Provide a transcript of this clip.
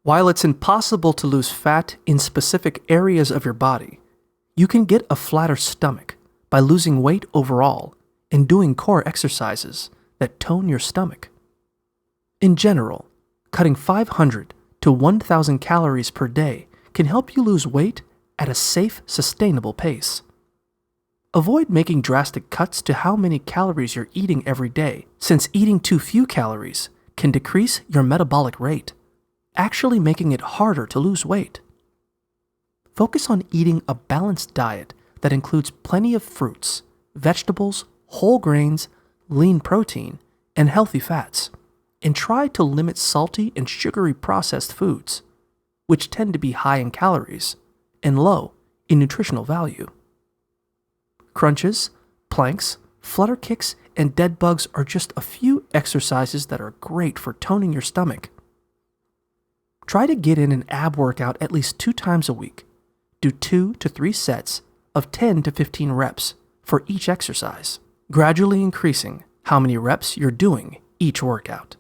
While it's impossible to lose fat in specific areas of your body, you can get a flatter stomach by losing weight overall and doing core exercises that tone your stomach. In general, cutting 500 to 1,000 calories per day can help you lose weight at a safe, sustainable pace. Avoid making drastic cuts to how many calories you're eating every day, since eating too few calories can decrease your metabolic rate, actually making it harder to lose weight. Focus on eating a balanced diet that includes plenty of fruits, vegetables, whole grains, lean protein, and healthy fats, and try to limit salty and sugary processed foods, which tend to be high in calories and low in nutritional value. Crunches, planks, flutter kicks, and dead bugs are just a few exercises that are great for toning your stomach. Try to get in an ab workout at least 2 times a week. Do 2 to 3 sets of 10 to 15 reps for each exercise, gradually increasing how many reps you're doing each workout.